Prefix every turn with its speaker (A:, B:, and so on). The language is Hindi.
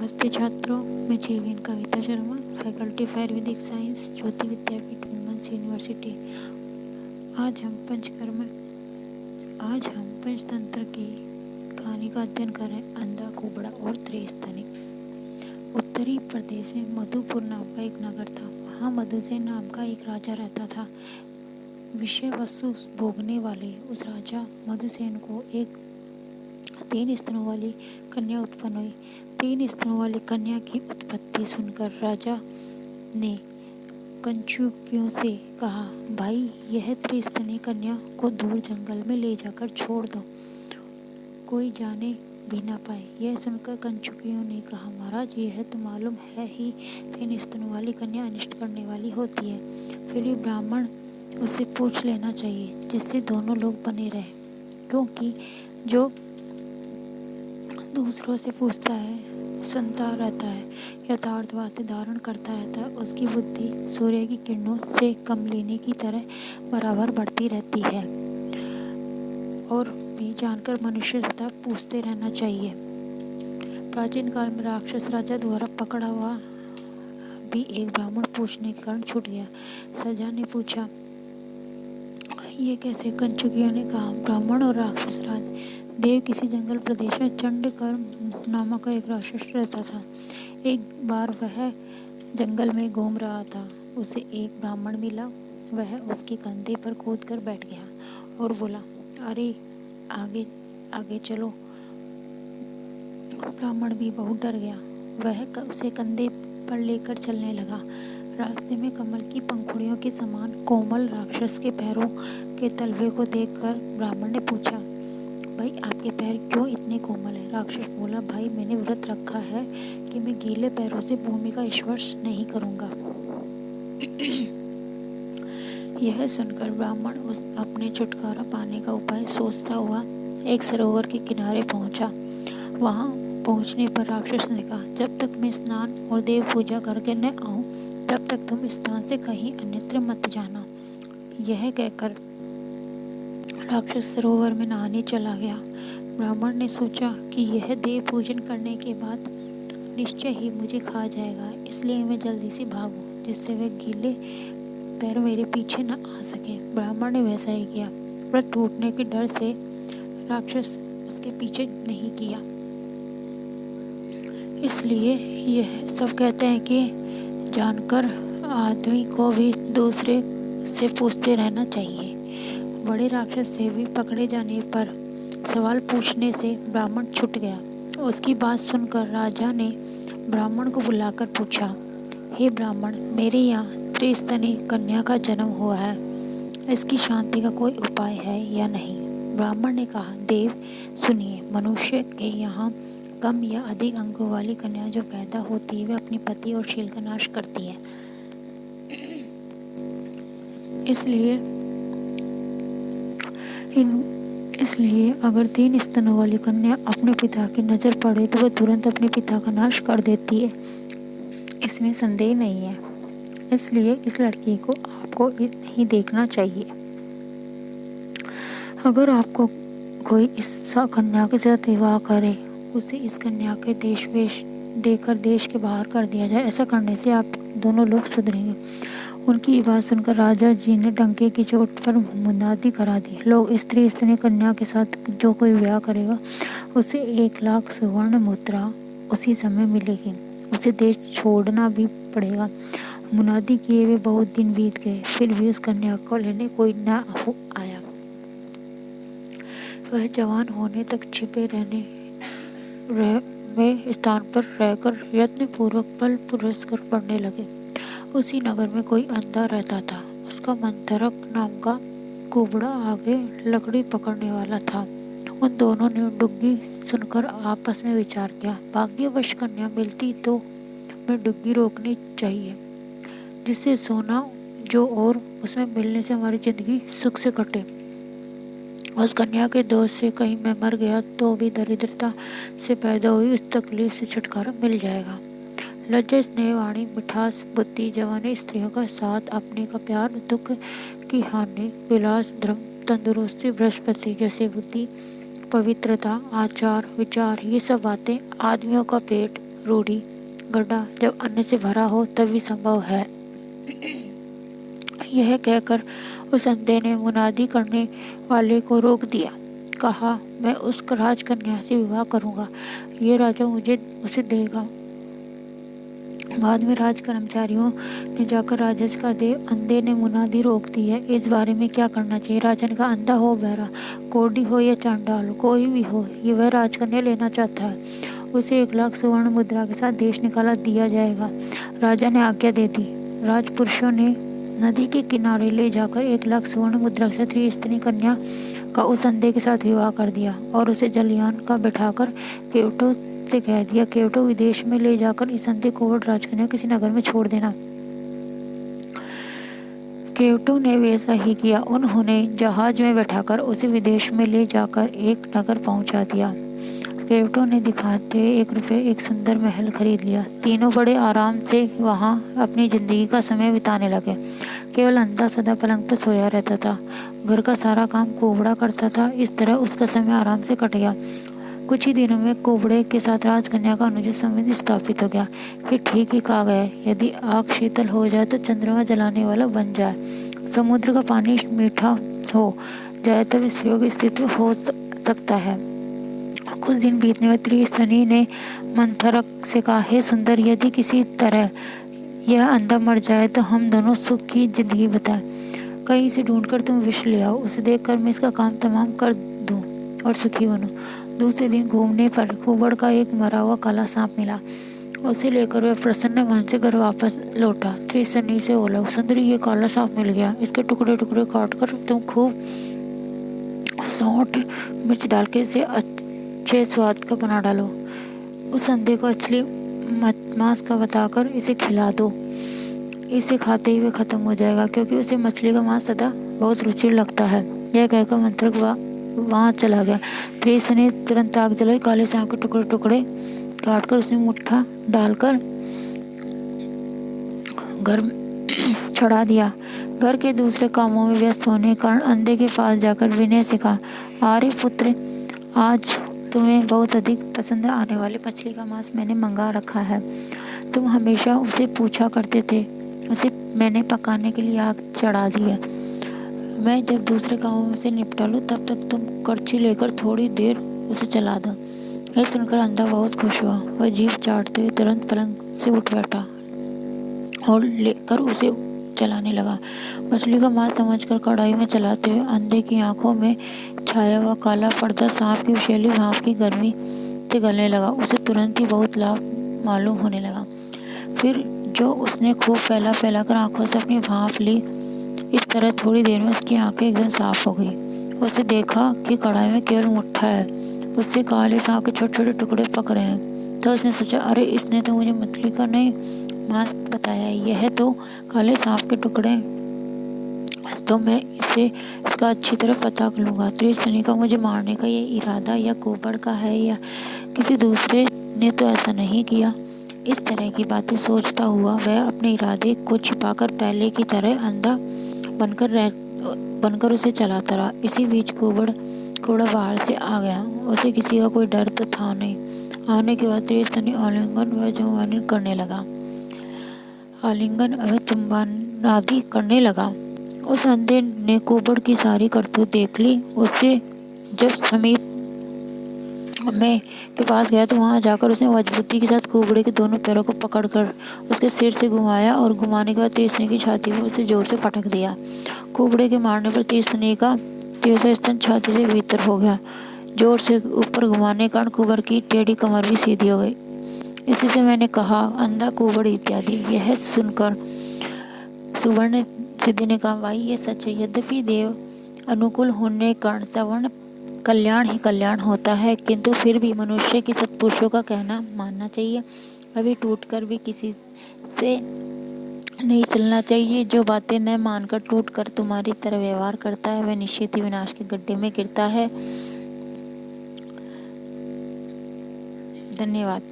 A: नमस्ते छात्रों, मैं JVN Kavita Sharma, faculty of Ayurvedic science, Jyoti Vidyapeeth women's university. आज हम पंचतंत्र की कहानी का अध्ययन कर रहे हैं। अंधा, कुबड़ा और त्रिस्तनी। उत्तरी प्रदेश में मधुपुर नाम का एक नगर था। वहाँ मधुसेन नाम का एक राजा रहता था। विषय वस्तु भोगने वाले उस राजा मधुसेन को एक 3 स्तनों वाली कन्या उत्पन्न हुई। 3 स्तनों वाली कन्या की उत्पत्ति सुनकर राजा ने कंचुकियों से कहा, भाई, यह त्रिस्तनी कन्या को दूर जंगल में ले जाकर छोड़ दो, कोई जाने भी ना पाए। यह सुनकर कंचुकियों ने कहा, महाराज, यह तो मालूम है ही 3 स्तनों वाली कन्या अनिष्ट करने वाली होती है। फिर भी ब्राह्मण उससे पूछ लेना चाहिए, जिससे दोनों लोग बने रहें, क्योंकि जो दूसरों से पूछता है, सुनता रहता है, यथार्थ बातें धारण करता रहता है, उसकी बुद्धि सूर्य की किरणों से कमलिनी की तरह बराबर बढ़ती रहती है। और भी जानकर मनुष्य तथा पूछते रहना चाहिए। प्राचीन काल में राक्षस राजा द्वारा पकड़ा हुआ भी एक ब्राह्मण पूछने के कारण छूट गया। सजा ने पूछा, ये कैसे? कंचुकियों ने कहा, ब्राह्मण और राक्षस राज देव किसी जंगल प्रदेश में चंडकर्म नामक का एक राक्षस रहता था। एक बार वह जंगल में घूम रहा था। उसे एक ब्राह्मण मिला। वह उसके कंधे पर कूद कर बैठ गया और बोला, अरे आगे आगे चलो। ब्राह्मण भी बहुत डर गया। वह उसे कंधे पर लेकर चलने लगा। रास्ते में कमल की पंखुड़ियों के समान कोमल राक्षस के पैरों के तलवे को देखकर ब्राह्मण ने पूछा, भाई, आपके पैर क्यों इतने कोमल हैं? राक्षस बोला, भाई, मैंने व्रत रखा है कि मैं गीले पैरों से भूमि का स्पर्श नहीं करूंगा। यह सुनकर ब्राह्मण उस अपने छुटकारा पाने का उपाय सोचता हुआ एक सरोवर के किनारे पहुंचा। वहां पहुंचने पर राक्षस ने कहा, जब तक मैं स्नान और देव पूजा करके न आऊं, तब तक तुम स्थान से कहीं अन्यत्र मत जाना। यह कहकर राक्षस सरोवर में नहाने चला गया। ब्राह्मण ने सोचा कि यह देव पूजन करने के बाद निश्चय ही मुझे खा जाएगा, इसलिए मैं जल्दी से भागूं, जिससे वह गीले पैर मेरे पीछे न आ सके। ब्राह्मण ने वैसा ही किया। व्रत टूटने के डर से राक्षस उसके पीछे नहीं किया। इसलिए यह सब कहते हैं कि जानकर आदमी को भी दूसरे से पूछते रहना चाहिए। बड़े राक्षस से भी पकड़े जाने पर सवाल पूछने से ब्राह्मण छूट गया। उसकी बात सुनकर राजा ने ब्राह्मण को बुलाकर पूछा, हे ब्राह्मण, मेरे यहाँ त्रिस्तनी कन्या का जन्म हुआ है, इसकी शांति का कोई उपाय है या नहीं? ब्राह्मण ने कहा, देव सुनिए, मनुष्य के यहाँ कम या अधिक अंगों वाली कन्या जो पैदा होती है, वह अपने पति और शील का नाश करती है। इसलिए अगर 3 स्तनों वाली कन्या अपने पिता की नज़र पड़े तो वह तुरंत अपने पिता का नाश कर देती है, इसमें संदेह नहीं है। इसलिए इस लड़की को आपको नहीं देखना चाहिए। अगर आपको कोई इस कन्या के साथ विवाह करे, उसे इस कन्या के देश वेश देकर देश के बाहर कर दिया जाए। ऐसा करने से आप दोनों लोग सुधरेंगे। उनकी बात सुनकर राजा जी ने डंके की चोट पर मुनादी करा दी, लोग स्त्री स्तनी कन्या के साथ जो कोई विवाह करेगा उसे 1 लाख सुवर्ण मुद्रा उसी समय मिलेगी। उसे देश छोड़ना भी पड़ेगा। मुनादी किए हुए बहुत दिन बीत गए, फिर भी उस कन्या को लेने कोई न आया। वह जवान होने तक छिपे में स्थान पर रहकर यत्न पूर्वक बल पुरस्कार पढ़ने लगे। उसी नगर में कोई अंधा रहता था। उसका मंथरक नाम का कुबड़ा आगे लकड़ी पकड़ने वाला था। उन दोनों ने डुग्गी सुनकर आपस में विचार किया, भाग्यवश कन्या मिलती तो मैं डुग्गी रोकनी चाहिए, जिससे सोना जो और उसमें मिलने से हमारी जिंदगी सुख से कटे। उस कन्या के दोष से कहीं मैं मर गया तो भी दरिद्रता से पैदा हुई उस तकलीफ से छुटकारा मिल जाएगा। लज्जा, स्नेह, वाणी, मिठास, बुद्धि, जवानी, स्त्रियों का साथ, अपने का प्यार, दुख की हानि, विलास, धर्म, तंदुरुस्ती, बृहस्पति जैसे बुद्धि, पवित्रता, आचार, विचार, ये सब बातें आदमियों का पेट रूढ़ी गड्ढा जब अन्न से भरा हो तभी संभव है। यह कहकर उस अंधे ने मुनादी करने वाले को रोक दिया। कहा, मैं उस राजकन्या से विवाह करूंगा, ये राजा मुझे उसे देगा। बाद में राज कर्मचारियों ने जाकर राजा से कहा, अंधे ने मुनादी रोक दी है, इस बारे में क्या करना चाहिए। राजा ने कहा, अंधा हो बहरा, कोढ़ी हो या चांडाल, कोई भी हो, ये वह राजकन्या लेना चाहता है, उसे 1,00,000 स्वर्ण मुद्रा के साथ देश निकाला दिया जाएगा। राजा ने आज्ञा दे दी। राजपुरुषों ने नदी के किनारे ले जाकर 1,00,000 स्वर्ण मुद्रा के साथ स्त्री कन्या का उस अंधे के साथ विवाह कर दिया और उसे जलयान का बैठाकर केवटों से कह दिया, केवटों विदेश में ले जाकर इस अंधे कोवड़ राजकन्या किसी नगर में छोड़ देना। केवटों ने वैसा ही किया। उन्होंने जहाज में बैठाकर उसे विदेश में ले जाकर एक नगर पहुंचा दिया। केवटों ने दिखाते 1 रुपये एक सुंदर महल खरीद लिया। तीनों बड़े आराम से वहां अपनी जिंदगी का समय बिताने लगे। केवल अंधा सदा पलंग पर सोया रहता था। घर का सारा काम कोबड़ा करता था। इस तरह उसका समय आराम से कट गया। कुछ ही दिनों में कोबड़े के साथ राजकन्या का अनुचित संबंध स्थापित हो गया। फिर ठीक ही कहा गया, यदि आग शीतल हो जाए तो चंद्रमा जलाने वाला बन जाए। समुद्र का पानी मीठा हो जाए तब स्त्रियों की अस्तित्व हो सकता है। कुछ दिन बीतने में त्रिस्तनी ने मंथरक से कहा, हे सुंदर, यदि किसी तरह यह अंधा मर जाए तो हम दोनों सुख की जिंदगी बताएं। कहीं से ढूंढकर तुम विष ले आओ, उसे देखकर मैं इसका काम तमाम कर दूं और सुखी बनूं। दूसरे दिन घूमने पर कुबड़ का एक मरा हुआ काला सांप मिला। उसे लेकर वह प्रसन्न मन से घर वापस लौटा। त्रिस्तनी से बोला, सुंदरी, ये काला सांप मिल गया, इसके टुकड़े टुकड़े काट कर तुम खूब सौंठ मिर्च डाल के इसे अच्छे स्वाद का बना डालो। उस अंधे को असली मांस का बताकर इसे खिला दो। इसे खाते ही वह खत्म हो जाएगा, क्योंकि उसे मछली का मांस सदा बहुत रुचि लगता है। यह कहकर मंत्रक वहाँ चला गया। त्रिस्तनी ने तुरंत आग जलाई, काले सांप के टुकड़े टुकड़े काटकर उसमें मुट्ठा डालकर घर चढ़ा दिया। घर के दूसरे कामों में व्यस्त होने के कारण अंधे के पास जाकर विनय से कहा, आर्य पुत्र, आज तुम्हें बहुत अधिक पसंद आने वाली मछली का मांस मैंने मंगा रखा है। तुम हमेशा उसे पूछा करते थे, उसे मैंने पकाने के लिए आग चढ़ा दी है। मैं जब दूसरे कामों से निपटा लूँ तब तक तुम करछी लेकर थोड़ी देर उसे चला दो। यह सुनकर अंधा बहुत खुश हुआ। वह जीभ चाटते हुए तुरंत पलंग से उठ बैठा और लेकर उसे चलाने लगा। मछली का मांस समझकर कढ़ाई में चलाते हुए अंधे की आंखों में छाया हुआ काला पर्दा सांप की विषैली भाप की गर्मी से गलने लगा। उसे तुरंत ही बहुत लाभ मालूम होने लगा। फिर जो उसने खूब फैला कर आंखों से अपनी भाप ली, इस तरह थोड़ी देर में उसकी आंखें एकदम साफ हो गई। उसे देखा कि कढ़ाई में केवल मुट्ठा है, उससे काले सांप के छोटे छोटे टुकड़े पक रहे हैं। तो उसने सोचा, अरे इसने तो मुझे मछली का नहीं मांस बताया, यह तो काले सांप के टुकड़े, तो मैं इसका अच्छी तरह पता कर लूँगा। त्रिस्तनी का मुझे मारने का ये इरादा या कुबड़ का है या किसी दूसरे ने तो ऐसा नहीं किया। इस तरह की बातें सोचता हुआ वह अपने इरादे को छिपाकर पहले की तरह अंधा बनकर उसे चलाता रहा। इसी बीच कुबड़ा बाहर से आ गया। उसे किसी का कोई डर तो था नहीं। आने के बाद त्रिस्तनी आलिंगन व चुम्बन करने लगा। उस अंधे ने कुबड़ की सारी करतूत देख ली। उसे जब समीप में के पास गया तो वहां जाकर उसने मजबूती के साथ कुबड़े के दोनों पैरों को पकड़कर उसके सिर से घुमाया और घुमाने के बाद त्रिस्तनी की छाती में उसे जोर से पटक दिया। कुबड़े के मारने पर त्रिस्तनी का तीसरा स्तन छाती से भीतर हो गया। जोर से ऊपर घुमाने के कारण कुबड़ की टेढ़ी कमर भी सीधी हो गई। इसी से मैंने कहा, अंधा कुबड़ इत्यादि। यह सुनकर सुवर्ण सिद्धि ने कहा, भाई ये सच है। यद्यपि देव अनुकूल होने के कारण सवर्ण कल्याण ही कल्याण होता है, किंतु फिर भी मनुष्य की सत्पुरुषों का कहना मानना चाहिए। अभी टूटकर भी किसी से नहीं चलना चाहिए। जो बातें न मानकर टूटकर तुम्हारी तरह व्यवहार करता है वह निश्चित ही विनाश के गड्ढे में गिरता है। धन्यवाद।